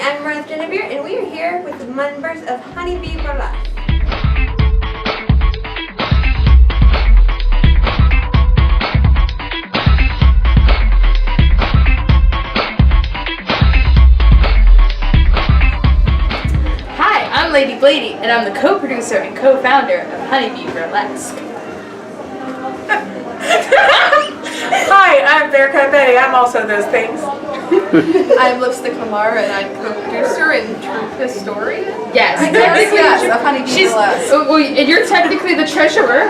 I'm Rose Genevieve, and we are here with the members of HoneyBee Burlesque. Hi, I'm Lady Blady, and I'm the co-producer and co-founder of HoneyBee Burlesque. Hi, I'm Bearcat Betty. I'm also those things. I'm Lipstick Lamar, and I'm co-producer and troupe historian. Yes, Yes, of HoneyBee Burlesque. And you're technically the treasurer.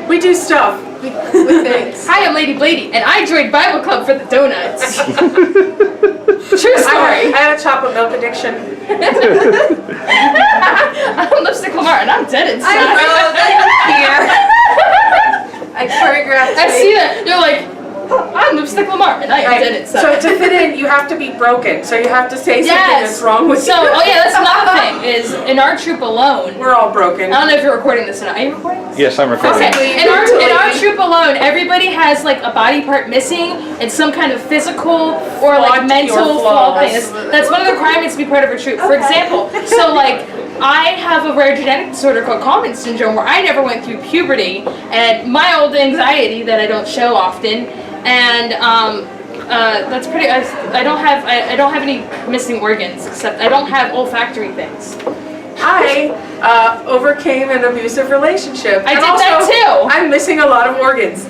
We do stuff. With things. Hi, I'm Lady Blady, and I joined Bible Club for the donuts. True story. I had a chocolate milk addiction. I'm Lipstick Lamar, and I'm dead inside. I choreographed. I see that. You're like, I'm Lipstick Lamar, and I am dead inside. So to fit in, you have to be broken. So you have to say something that's wrong with you. So, oh yeah, that's another thing, is in our troupe alone, We're all broken. I don't know if you're recording this or not. Are you recording this? Yes, I'm recording. Okay. In our troupe alone, everybody has like a body part missing and some kind of physical or like Flawed mental or flaw flaws. thing. That's one of the requirements to be part of a troupe. For example, so like I have a rare genetic disorder called Common syndrome where I never went through puberty and my old anxiety that I don't show often, and that's pretty. I don't have any missing organs except I don't have olfactory things. I overcame an abusive relationship. I And did also, that too. I'm missing a lot of organs.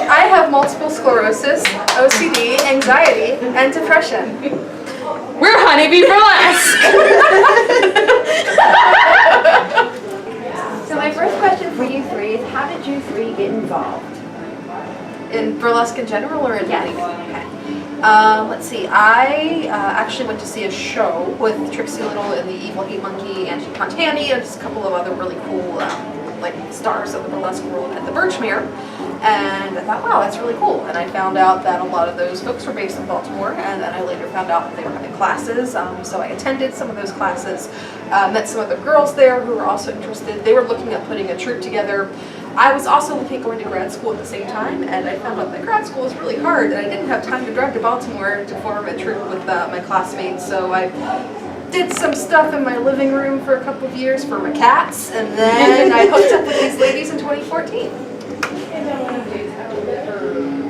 I have multiple sclerosis, OCD, anxiety, and depression. We're HoneyBee Burlesque. So my first question for you three is, how did you three get involved? In burlesque in general, or in Yes. Okay. Let's see. I actually went to see a show with Trixie Little and the Evil Heat Monkey, Angie Pontani, and just a couple of other really cool like stars of the burlesque world at the Birchmere. And I thought, wow, that's really cool. And I found out that a lot of those folks were based in Baltimore, and then I later found out that they were having classes. So I attended some of those classes, met some other girls there who were also interested. They were looking at putting a troupe together. I was also looking at going to grad school at the same time, and I found out that grad school was really hard, and I didn't have time to drive to Baltimore to form a troupe with my classmates. So I did some stuff in my living room for a couple of years for my cats, and then I hooked up with these ladies in 2014.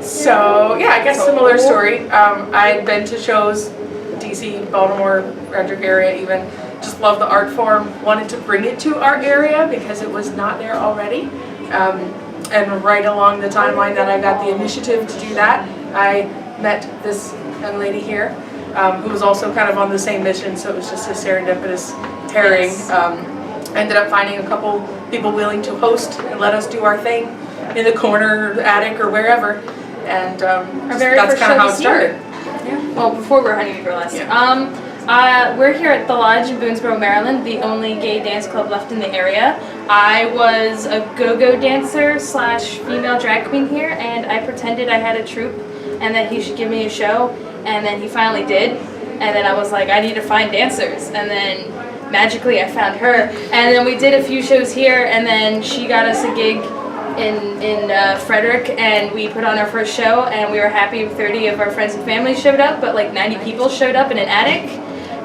So yeah, I guess similar story. I'd been to shows, DC, Baltimore, Frederick area even. Just love the art form. Wanted to bring it to our area because it was not there already. And right along the timeline that I got the initiative to do that, I met this young lady here, who was also kind of on the same mission. So it was just a serendipitous pairing. Yes. Ended up finding a couple people willing to host and let us do our thing in the corner, or the attic, or wherever. And that's kind of how it started. Yeah. Well, before we're HoneyBee Burlesque. Yeah. We're here at the Lodge in Boonesboro, Maryland, the only gay dance club left in the area. I was a go-go dancer / female drag queen here, and I pretended I had a troupe and that he should give me a show, and then he finally did. And then I was like, I need to find dancers, and then magically I found her. And then we did a few shows here, and then she got us a gig in Frederick, and we put on our first show, and we were happy 30 of our friends and family showed up, but like 90 people showed up in an attic.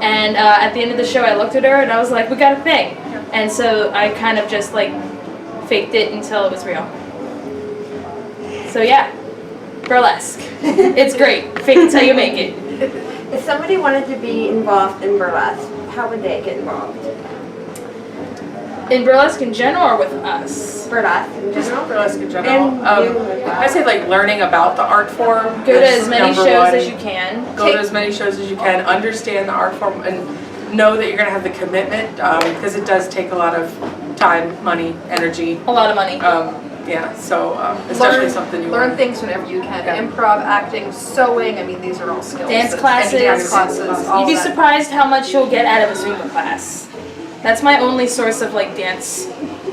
And at the end of the show I looked at her and I was like, we got a thing. And so I kind of just like faked it until it was real. So yeah, burlesque. It's great. Fake it till you make it. If somebody wanted to be involved in burlesque, how would they get involved? In burlesque in general or with us? Burlesque in general? Burlesque in general. And you with I say like learning about the art form. Go to is as many number shows one. as you can. Go to as many shows as you can. Understand the art form and know that you're going to have the commitment because it does take a lot of time, money, energy. A lot of money. Yeah, so it's definitely something you Learn want. things whenever you can. Yeah. Improv, acting, sewing. I mean, these are all skills. Dance And classes. dance classes. all You'd be that. surprised how much you'll get out of a Zumba class. That's my only source of like dance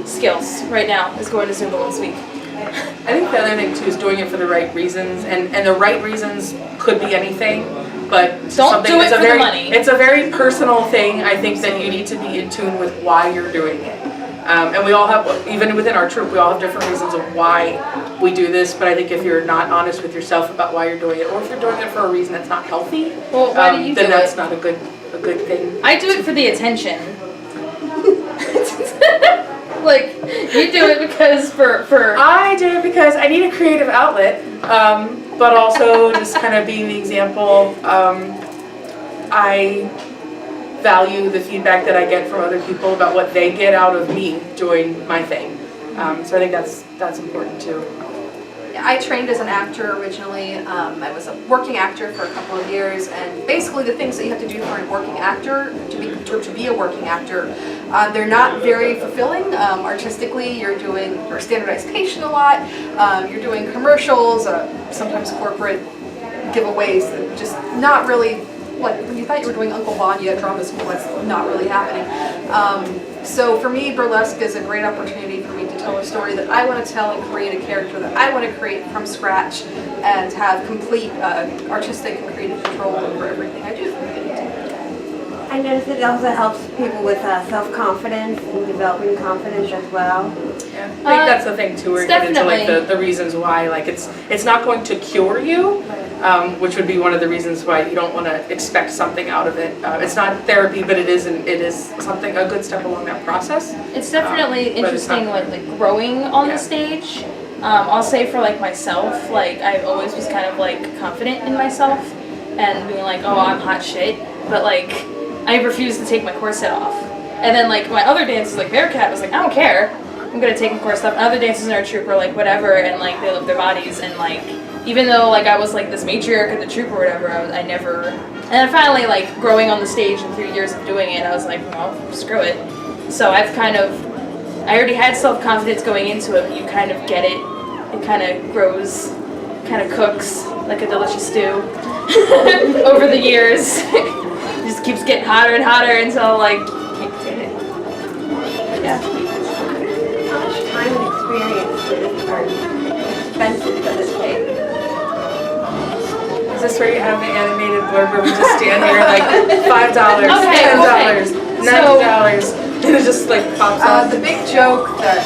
skills right now, is going to Zumba once a week. I think the other thing too is doing it for the right reasons, and the right reasons could be anything, but Don't do it it's a for the very, money. It's a very personal thing. I think that you need to be in tune with why you're doing it. And we all have, even within our troupe, we all have different reasons of why we do this, but I think if you're not honest with yourself about why you're doing it, or if you're doing it for a reason that's not healthy, Well, why do you then do that's it? not a good thing. I do it for the attention. Like, you do it because for I do it because I need a creative outlet, but also just kind of being the example. I value the feedback that I get from other people about what they get out of me doing my thing. So I think that's important too. I trained as an actor originally. I was a working actor for a couple of years, and basically the things that you have to do for a working actor, to be a working actor, they're not very fulfilling. Artistically, you're doing your standardized patient a lot, you're doing commercials, sometimes corporate giveaways, that just not really, like when you thought you were doing Uncle Vanya at drama school, that's not really happening. So for me, burlesque is a great opportunity for me to tell a story that I want to tell and create a character that I want to create from scratch and have complete artistic and creative control over everything I do from beginning to end. I noticed it also helps people with self-confidence and developing confidence as well. Yeah, I think that's the thing too, where you get into like the reasons why, like it's not going to cure you, which would be one of the reasons why you don't want to expect something out of it. It's not therapy, but it is something, a good step along that process. It's definitely interesting, like growing on the stage. I'll say for like myself, like I always was kind of like confident in myself and being like, oh, I'm hot shit, but like I refused to take my corset off. And then like my other dancers, like Bearcat, was like, I don't care, I'm gonna take my corset off. And other dancers in our troupe were like, whatever, and like they love their bodies, and like even though like I was like this matriarch of the troupe or whatever, I never. And then finally, like growing on the stage in 3 years of doing it, I was like, well, screw it. So I already had self-confidence going into it, but you kind of get it. It kind of grows, kind of cooks like a delicious stew over the years. It just keeps getting hotter and hotter until like you can't take it. Yeah. How much time and experience or expenses does it take? Is this where you have the animated blurb where we just stand here like $5, Okay, $10, $90, and it just like pops up? The big joke that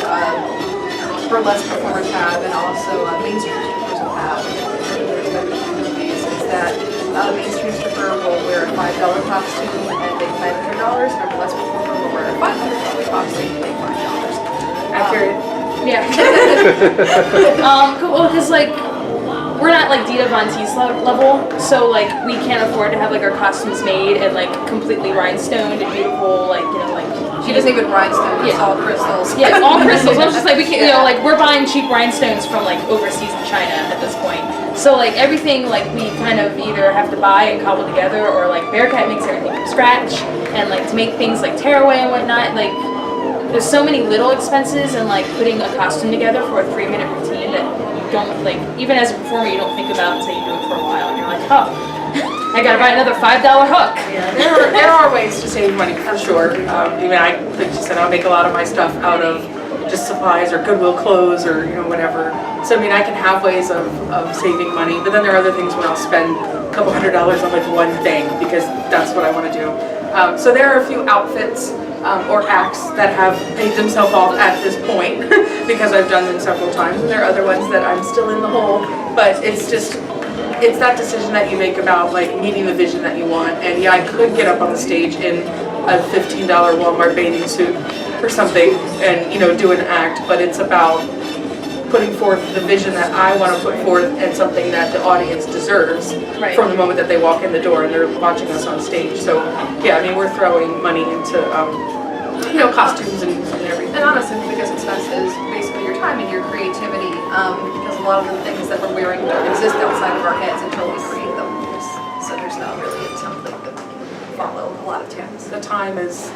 burlesque performers have, and also mainstream strippers will have in their respective communities, is that a mainstream stripper will wear a $5 costume and make $500, and a burlesque performer will wear a $500 costume and make $5. Accurate. Yeah. Well, because like we're not like Dita Von Teese level, so like we can't afford to have like our costumes made and like completely rhinestoned and beautiful, like like. She doesn't even rhinestone, it's all crystals. Yeah, it's all crystals. I was just like, we can't, like we're buying cheap rhinestones from like overseas in China at this point. So like everything like we kind of either have to buy and cobble together, or like Bearcat makes everything from scratch, and like to make things like tearaway and whatnot, like there's so many little expenses in like putting a costume together for a 3-minute routine that you don't like, even as a performer, you don't think about until you do it for a while, and you're like, oh, I gotta buy another $5 hook. Yeah, there are ways to save money for sure. Even like you said, I'll make a lot of my stuff out of just supplies or Goodwill clothes or whatever. So I mean, I can have ways of saving money, but then there are other things where I'll spend a couple $100 on like one thing because that's what I want to do. So there are a few outfits or acts that have paid themselves off at this point because I've done them several times, and there are other ones that I'm still in the hole. But it's that decision that you make about like meeting the vision that you want. And yeah, I could get up on the stage in a $15 Walmart bathing suit or something and do an act, but it's about putting forth the vision that I want to put forth and something that the audience deserves from the moment that they walk in the door and they're watching us on stage. So yeah, I mean, we're throwing money into costumes and everything. And honestly, the biggest expense is basically your time and your creativity, because a lot of the things that we're wearing don't exist outside of our heads until we create them. So there's not really a template that we can follow a lot of times. The time is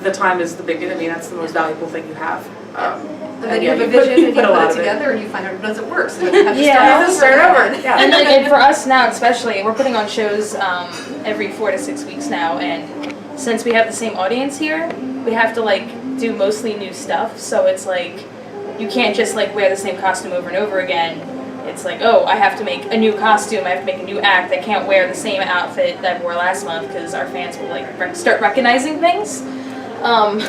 the biggest. I mean, that's the most valuable thing you have. And then you have a vision and you put it together and you find out it doesn't work, so you have to start over. Yeah. And like, and for us now especially, we're putting on shows every 4 to 6 weeks now, and since we have the same audience here, we have to like do mostly new stuff, so it's like you can't just like wear the same costume over and over again. It's like, oh, I have to make a new costume, I have to make a new act, I can't wear the same outfit that I wore last month because our fans will like start recognizing things. And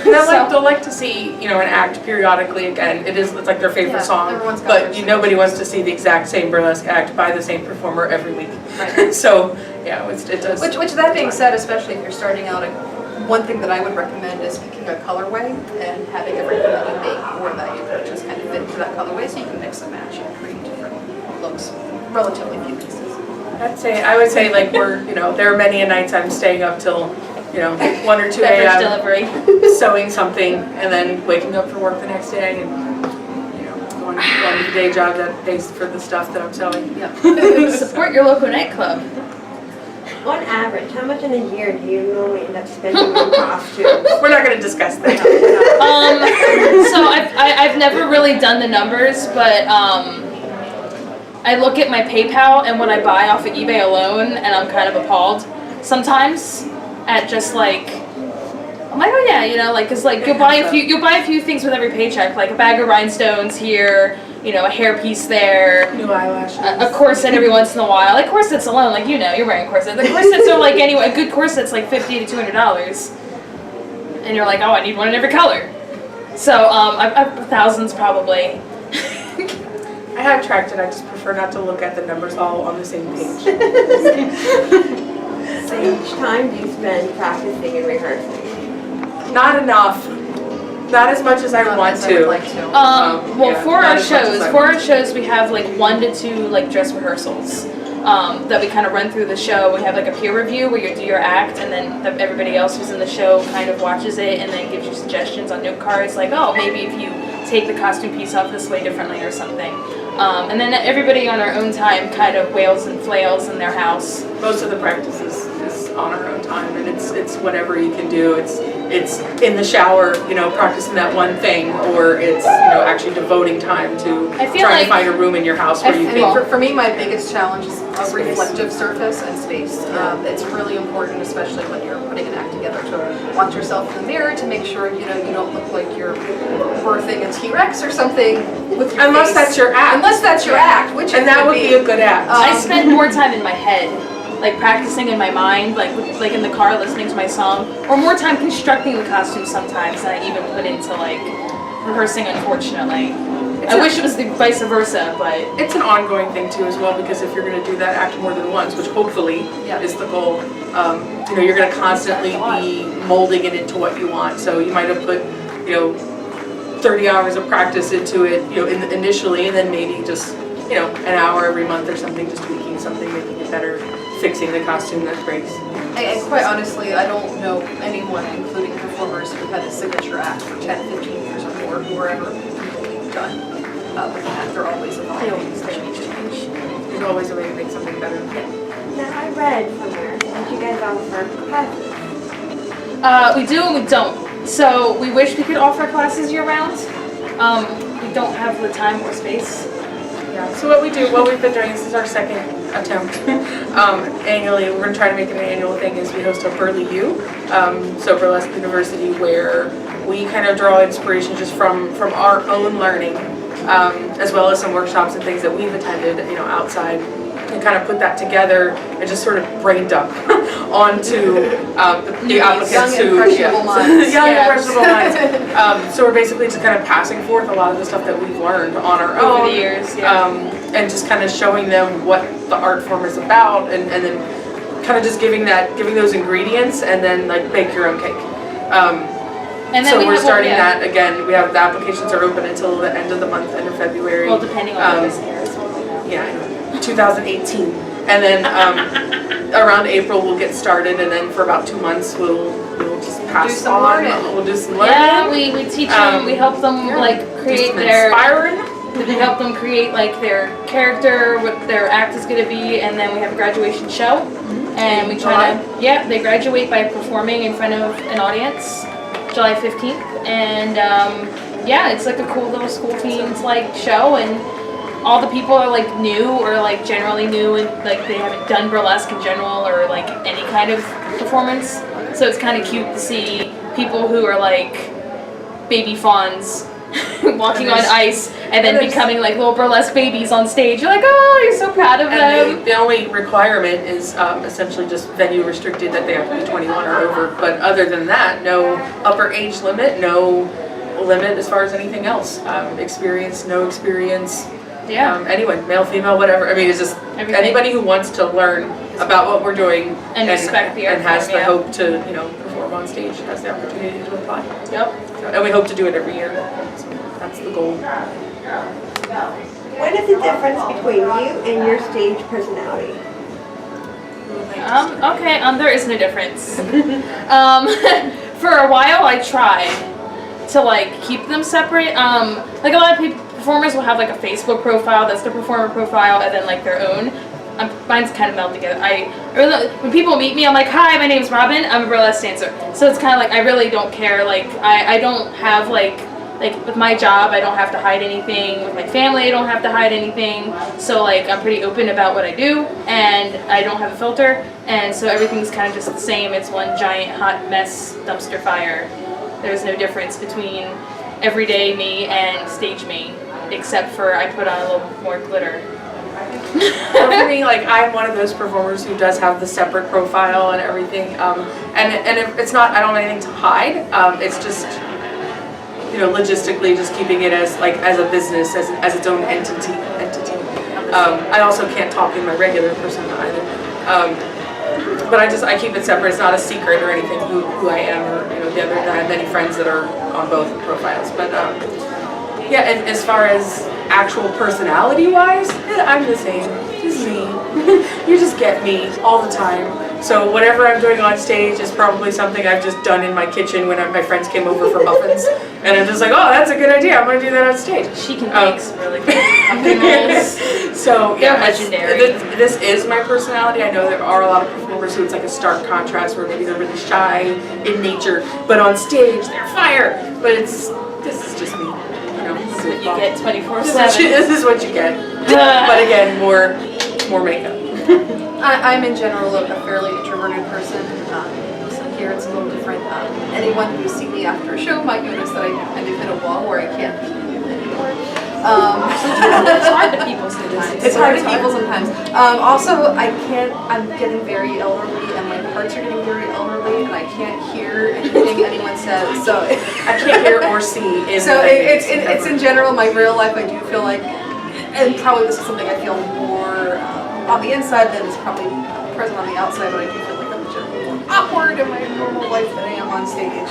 they'll like to see, you know, an act periodically again. It's like their favorite song, but nobody wants to see the exact same burlesque act by the same performer every week. Right. So, yeah, it does. Which that being said, especially if you're starting out, one thing that I would recommend is picking a colorway and having everything that you make or that you purchase kind of fit into that colorway so you can mix and match and create different looks. Relatively few pieces. I would say like there are many nights I'm staying up till, 1 or 2 a.m. delivery. sewing something and then waking up for work the next day and, going to the day job that pays for the stuff that I'm sewing. Yep. Support your local nightclub. On average, how much in a year do you normally end up spending on costumes? We're not going to discuss that. So I've never really done the numbers, but I look at my PayPal and what I buy off of eBay alone, and I'm kind of appalled sometimes at just like, I'm like, oh yeah, cause like you'll buy a few things with every paycheck, like a bag of rhinestones here, a hairpiece there, New eyelashes, a corset every once in a while. Like corsets alone, like you're wearing corsets. The corsets are like anyway, a good corset's like $50 to $200, and you're like, oh, I need one in every color. So I've thousands probably. I have tracked it. I just prefer not to look at the numbers all on the same page. So each time do you spend practicing and rehearsing? Not enough. Not as much as I want to. I would like to. For our shows, we have like 1 to 2 like dress rehearsals that we kind of run through the show. We have like a peer review where you do your act, and then everybody else who's in the show kind of watches it and then gives you suggestions on note cards, like, oh, maybe if you take the costume piece off this way differently or something. And then everybody on our own time kind of wails and flails in their house. Most of the practices is on our own time, and it's whatever you can do. It's in the shower, practicing that one thing, or it's actually devoting time to trying to find a room in your house where you can. For me, my biggest challenge is a reflective surface and space. It's really important, especially when you're putting an act together, to watch yourself in the mirror to make sure you don't look like you're birthing a T-Rex or something with your Unless face. that's your act. Unless that's your act, which and that would be a good act. I spend more time in my head, like practicing in my mind, like in the car listening to my song, or more time constructing the costume sometimes than I even put into like rehearsing, unfortunately. I wish it was the vice versa, but it's an ongoing thing too as well, because if you're going to do that act more than once, which hopefully is the goal, you're going to constantly be molding it into what you want. So you might have put 30 hours of practice into it, initially, and then maybe just an hour every month or something, just tweaking something, making it better, fixing the costume that breaks. And quite honestly, I don't know anyone, including performers, who had a signature act for 10, 15 years or more who were ever completely done with an act. They're always evolving. There's always a way to make something better. Now, I read somewhere that you guys offer classes. we do and we don't. So we wish we could offer classes year-round. We don't have the time or space. Yeah, so what we've been doing, this is our second attempt, annually, we're going to try to make it an annual thing, is we host a Burly U, so Burlesque University, where we kind of draw inspiration just from our own learning, as well as some workshops and things that we've attended, outside, and kind of put that together and just sort of brain dump onto the applicants who, impressionable minds. impressionable minds. So we're basically just kind of passing forth a lot of the stuff that we've learned on our own over the years, and just kind of showing them what the art form is about, and then kind of just giving those ingredients, and then like bake your own cake. And then so we're starting that again. We have the applications are open until the end of the month, end of February. Well, depending on this year. Yeah, I know. 2018, and then around April we'll get started, and then for about 2 months we'll just pass on. We'll do some learning. Yeah, we teach them. We help them like create their. We help them create like their character, what their act is going to be, and then we have a graduation show, and we try to they graduate by performing in front of an audience, July 15th, and it's like a cool little school teens like show, and all the people are like new or like generally new, and like they haven't done burlesque in general or like any kind of performance. So it's kind of cute to see people who are like baby fawns walking on there's- ice, and then there's- becoming like little burlesque babies on stage. You're like, oh, you're so proud of them. And the only requirement is essentially just venue restricted that they have to be 21 or over. But other than that, no upper age limit, no limit as far as anything else. Experience, no experience. Yeah. Anyone, male, female, whatever. I mean, it's just Everything. anybody who wants to learn about what we're doing And respect the art and has form, the yeah. hope to, perform on stage has the opportunity to apply. Yep. So, and we hope to do it every year. So that's the goal. What is the difference between you and your stage personality? Okay, there is no difference. For a while I tried to like keep them separate. Like a lot of performers will have like a Facebook profile that's their performer profile and then like their own. Mine's kind of meld together. I really, when people meet me, I'm like, hi, my name's Robin, I'm a burlesque dancer. So it's kind of like, I really don't care. Like, I don't have like with my job, I don't have to hide anything. With my family, I don't have to hide anything. So like, I'm pretty open about what I do, and I don't have a filter. And so everything's kind of just the same. It's one giant hot mess dumpster fire. There's no difference between everyday me and stage me, except for I put on a little more glitter. For me, like I'm one of those performers who does have the separate profile and everything, and if it's not, I don't have anything to hide. It's just, logistically, just keeping it as a business, as its own entity. I also can't talk in my regular persona either, but I keep it separate. It's not a secret or anything who I am, or the other. I have many friends that are on both profiles, but yeah. And as far as actual personality-wise, I'm the same. Just me. You just get me all the time. So whatever I'm doing on stage is probably something I've just done in my kitchen when my friends came over for muffins, and I'm just like, oh, that's a good idea. I'm gonna do that on stage. She can make some really good muffins. So They're yeah, legendary. This is my personality. I know there are a lot of performers who it's like a stark contrast, where maybe they're really shy in nature, but on stage they're fire. But this is just me. This is what you get 24/7. This is what you get. But again, more makeup. I'm in general a fairly introverted person. So here it's a little different. Anyone who's seen me after a show might notice that I've hit a wall where I can't people anymore. It's hard to people sometimes. It's hard to people sometimes. Also, I'm getting very elderly, and my parts are getting very elderly, and I can't hear anything anyone says. So I can't hear or see. It's in general, my real life, I do feel like, and probably this is something I feel more on the inside than is probably present on the outside, but I do feel like I'm generally more awkward in my normal life than I am on stage.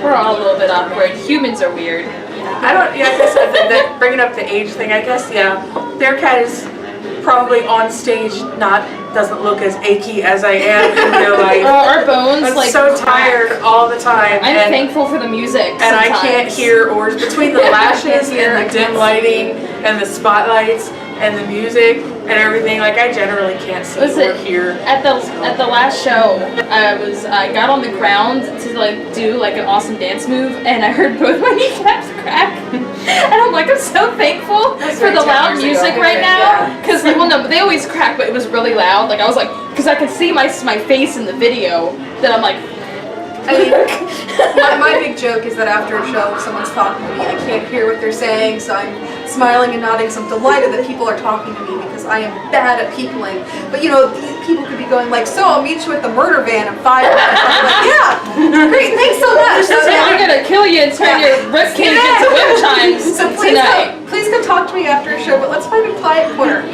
We're all a little bit awkward. Humans are weird. I guess that bringing up the age thing, I guess, yeah. Bearcat is probably on stage doesn't look as achy as I am in real life. Our bones I'm like so crack. tired all the time. I'm thankful for the music. And I can't hear, or between the lashes and the dim lighting and the spotlights and the music and everything, like I generally can't see or hear. At the last show, I got on the ground to do an awesome dance move, and I heard both my kneecaps crack. And I'm like, I'm so thankful for the loud music right now, because they always crack, but it was really loud. Like I was like, because I could see my face in the video. That I'm like. I mean, my big joke is that after a show, if someone's talking to me, I can't hear what they're saying, so I'm smiling and nodding, so I'm delighted that people are talking to me because I am bad at peopling. But people could be going like, so I'll meet you at the murder van in 5 minutes. I'm like, yeah, great, thanks so much. I'm gonna kill you and turn your ribcage into wind chimes So tonight. please come talk to me after a show, but let's find a quiet corner.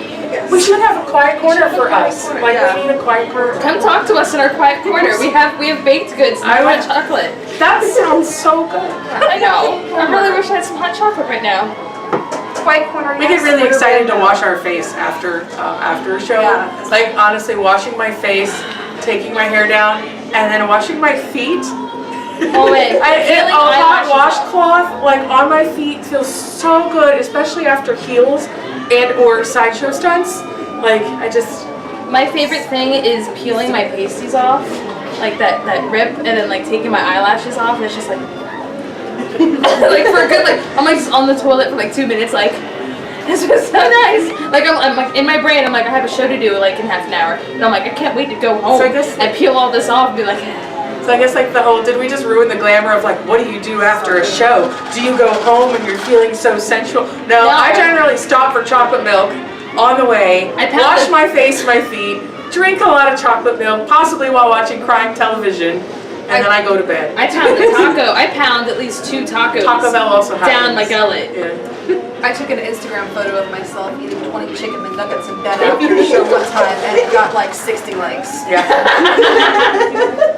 We should have a quiet corner for us. We need a quiet corner. Come talk to us in our quiet corner. We have baked goods and hot chocolate. That sounds so good. I know. I really wish I had some hot chocolate right now. Quiet corner. We get really excited to wash our face after a show. Yeah. Like honestly, washing my face, taking my hair down, and then washing my feet. Oh wait, A hot washcloth on my feet feels so good, especially after heels and or sideshow stunts. My favorite thing is peeling my pasties off, like that rip, and then taking my eyelashes off, and it's just for a good I'm just on the toilet for 2 minutes, this was so nice. I'm in my brain, I'm I have a show to do in half an hour, and I'm I can't wait to go home So I guess and peel all this off and be So I guess like the whole, did we just ruin the glamour of like, what do you do after a show? Do you go home and you're feeling so sensual? No, I generally stop for chocolate milk on the way, wash my face, my feet, drink a lot of chocolate milk, possibly while watching crime television, and then I go to bed. I pound the taco. I pound at least 2 tacos. Taco Bell also happens. Down my gullet. Yeah. I took an Instagram photo of myself eating 20 chicken McNuggets in bed after the show one time, and it got like 60 likes. Yeah.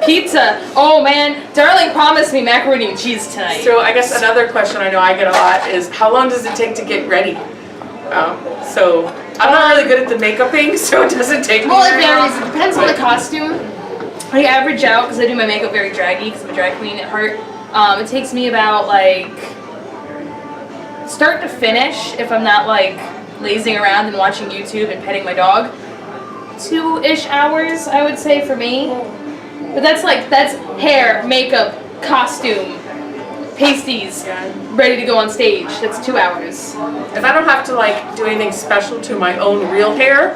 Pizza. Oh man, Darling promised me macaroni and cheese tonight. So I guess another question I know I get a lot is, how long does it take to get ready? So I'm not really good at the makeup thing, so it doesn't take me Well, it very varies. long. It depends on the costume. I average out, because I do my makeup very draggy, because I'm a drag queen at heart. It takes me about like start to finish, if I'm not like lazing around and watching YouTube and petting my dog, 2-ish hours, I would say, for me. But that's hair, makeup, costume, pasties, ready to go on stage. That's 2 hours. If I don't have to like do anything special to my own real hair,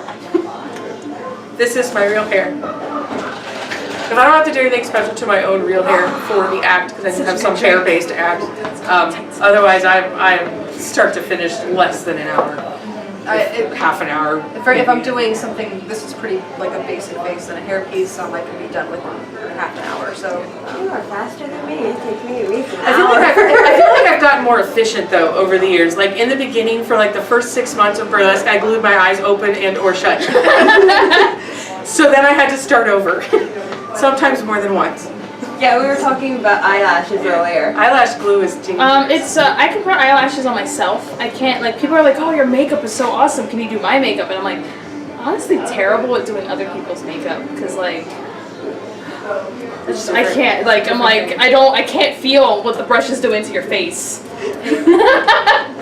this is my real hair. If I don't have to do anything special to my own real hair for the act, because I can have some hair-based act, otherwise I start to finish less than an hour, half an hour. If I'm doing something, this is pretty like a basic face and a hair piece, so I can be done within half an hour. So You are faster than me. It takes me at least an I feel hour. like I've gotten more efficient though over the years. Like in the beginning, for like the first 6 months of burlesque, I glued my eyes open and or shut. So then I had to start over. Sometimes more than once. Yeah, we were talking about eyelashes earlier. Eyelash glue is dangerous. I can put eyelashes on myself. I can't, like, people are like, oh, your makeup is so awesome, can you do my makeup? And I'm like, honestly terrible at doing other people's makeup, because like, I can't, like, I'm like, I can't feel what the brush is doing to your face.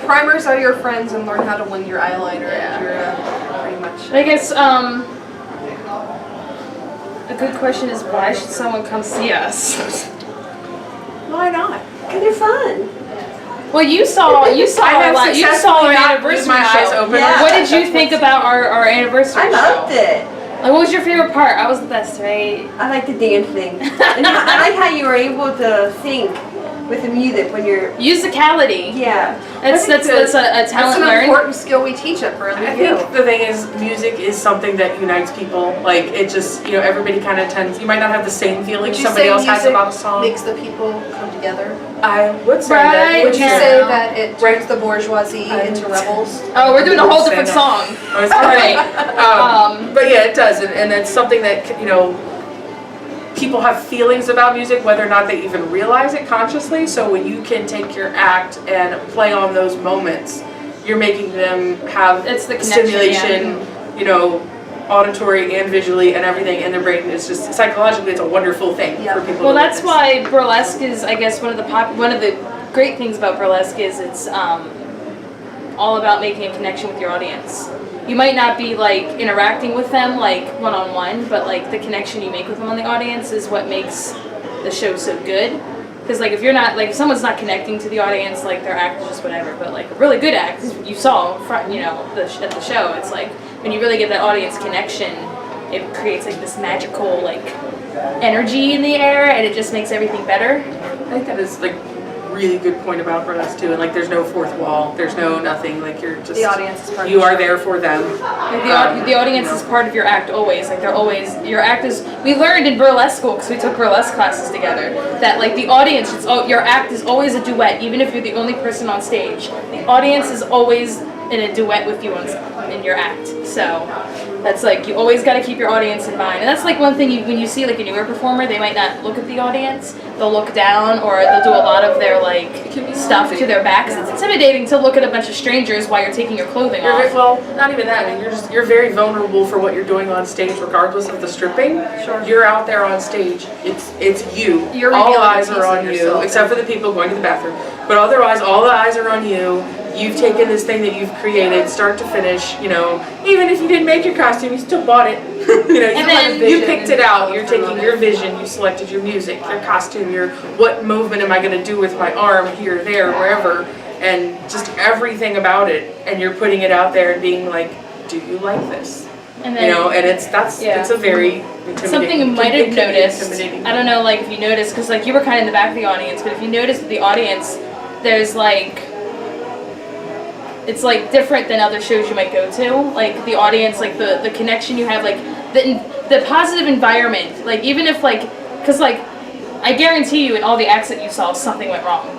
primers are your friends, and learn how to wing your eyeliner. And you're pretty much. I guess, a good question is, why should someone come see us? Why not? Because they're fun. Well, you saw our anniversary my eyes show. open. Yeah. What did you think about our anniversary I show? loved it. Like, what was your favorite part? I was the best, right? I like the dancing. And I like how you were able to sync with the music when you're... Musicality. Yeah. That's a talent That's an learned. important skill we teach at Burlesque. I think the thing is, music is something that unites people. Like, it just, everybody kind of tends, you might not have the same feeling Would you somebody say else has music about a song. makes the people come together? I would say Right that. Would you now. say that it turns the bourgeoisie into rebels? Oh, we're doing a whole Say different that. song. All right. But yeah, it does, and it's something that, people have feelings about music, whether or not they even realize it consciously. So when you can take your act and play on those moments, you're making them have It's the connection, stimulation, auditory and visually and everything in their brain. It's just psychologically, it's a wonderful thing for people. Well, to that's witness. why burlesque is, I guess, one of the great things about burlesque is it's all about making a connection with your audience. You might not be like interacting with them like one-on-one, but like the connection you make with them on the audience is what makes the show so good. Because like if someone's not connecting to the audience, like their act is just whatever. But like a really good act, you saw, at the show, it's like when you really get that audience connection, it creates like this magical like energy in the air, and it just makes everything better. I think that is like really good point about burlesque too, and like there's no fourth wall, there's no nothing, like you're just, The audience is part of you the are show. there for them. Like the audience is part of your act always. Like they're always, your act is, we learned in burlesque school, because we took burlesque classes together, that like the audience, your act is always a duet, even if you're the only person on stage. The audience is always in a duet with you in your act. So that's like, you always got to keep your audience in mind. And that's like one thing, when you see like a newer performer, they might not look at the audience, they'll look down, or they'll do a lot of their like stuff to their backs. It's intimidating to look at a bunch of strangers while you're taking your clothing off. Well, not even that. I mean, you're very vulnerable for what you're doing on stage, regardless of the stripping. Sure. You're out there on stage. It's you. You're all revealing eyes a are piece on of you, yourself. except for the people going to the bathroom. But otherwise, all the eyes are on you. You've taken this thing that you've created, start to finish. Even if you didn't make your costume, you still bought it. You picked it out. You're taking your vision. You selected your music, your costume, what movement am I going to do with my arm here, there, wherever, and just everything about it. And you're putting it out there and being like, do you like this? And then, and it's a very intimidating. Something you might have it can be noticed, intimidating. I don't know, like if you noticed, because like you were kind of in the back of the audience, but if you noticed the audience, there's like, it's like different than other shows you might go to. Like the audience, like the connection you have, like the positive environment. Like even if like, because like, I guarantee you in all the acts that you saw, something went wrong.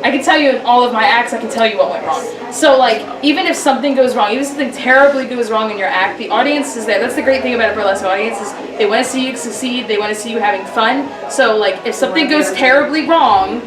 I can tell you in all of my acts, I can tell you what went wrong. So like, even if something goes wrong, even if something terribly goes wrong in your act, the audience is there. That's the great thing about a burlesque audience is they want to see you succeed, they want to see you having fun. So like, if something goes terribly wrong,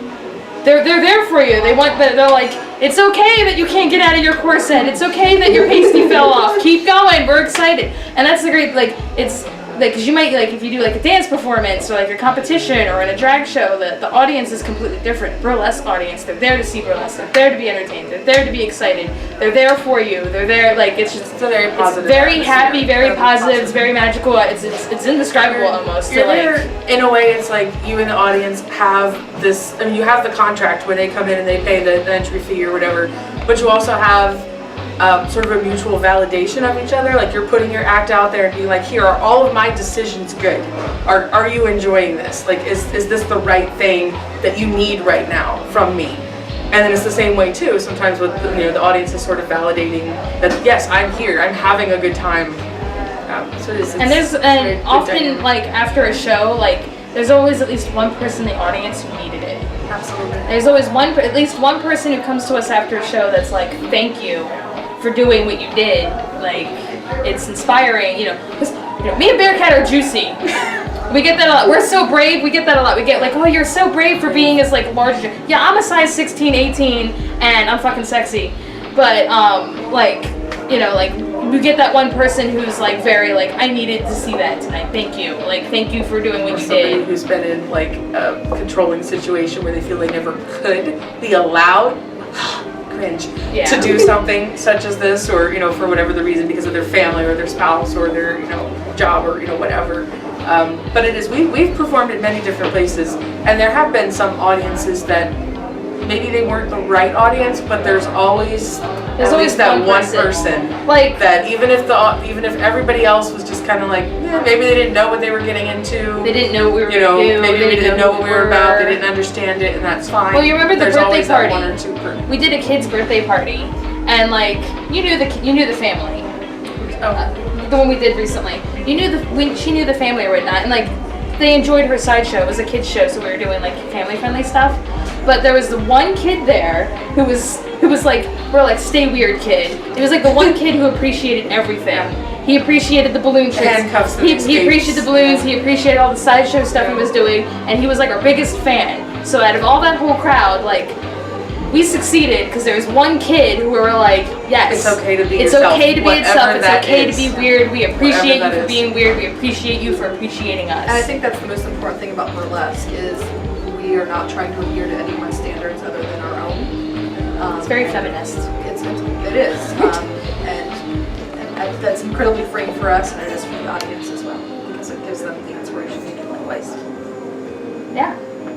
they're there for you. They're like, it's okay that you can't get out of your corset. It's okay that your pasty fell off. Keep going. We're excited. And that's the great, like, it's like, because you might, like, if you do like a dance performance or like a competition or in a drag show, the audience is completely different. Burlesque audience, they're there to see burlesque. They're there to be entertained. They're there to be excited. They're there for you. They're there, like, it's just, it's a very positive. It's very happy, very positive. It's very magical. It's indescribable almost. You're So, like, there, in a way, it's like you and the audience have this, I mean, you have the contract when they come in and they pay the entry fee or whatever, but you also have sort of a mutual validation of each other. Like you're putting your act out there and being like, here, are all of my decisions good? Are you enjoying this? Like, is this the right thing that you need right now from me? And then it's the same way too, sometimes with the audience is sort of validating that, yes, I'm here, I'm having a good time. So and often, like, after a show, like, there's always at least one person in the audience who needed it. Absolutely. There's always at least one person who comes to us after a show that's like, thank you for doing what you did. Like, it's inspiring, because me and Bearcat are juicy. We get that a lot. We're so brave. We get that a lot. We get like, oh, you're so brave for being as like large. Yeah, I'm a size 16, 18, and I'm fucking sexy. But like, we get that one person who's like very like, I needed to see that tonight. Thank you. Like, thank you for doing what you did. Who's been in like a controlling situation where they feel they never could be allowed. Cringe, to do something such as this, or for whatever the reason, because of their family or their spouse or their job or whatever. But it is we've performed in many different places, and there have been some audiences that maybe they weren't the right audience, but there's always that one person like that even if everybody else was just kind of like, maybe they didn't know what they were getting into. They didn't know what we were gonna do. Maybe we didn't know what we were about. They didn't understand it, and that's fine. Well, you remember the There's birthday always party? That one or two per. We did a kid's birthday party, and like you knew the family. The one we did recently. She knew the family or whatnot, and like they enjoyed her sideshow. It was a kids show, so we were doing like family friendly stuff. But there was the one kid there who was like, we're like, stay weird kid. It was like the one kid who appreciated everything. He appreciated the balloon tricks. Handcuffs. He appreciated the balloons. He appreciated all the sideshow stuff he was doing, and he was like our biggest fan. So out of all that whole crowd, like, we succeeded because there was one kid who we were like, yes, it's okay to be it's yourself. okay to be itself. It's okay is. to be weird. We appreciate you for is. being weird. We appreciate you for appreciating us. And I think that's the most important thing about burlesque is we are not trying to adhere to anyone's standards other than our own. It's very feminist. It is, and that's incredibly freeing for us, and it is for the audience as well, because it gives them the inspiration to do likewise. Yeah.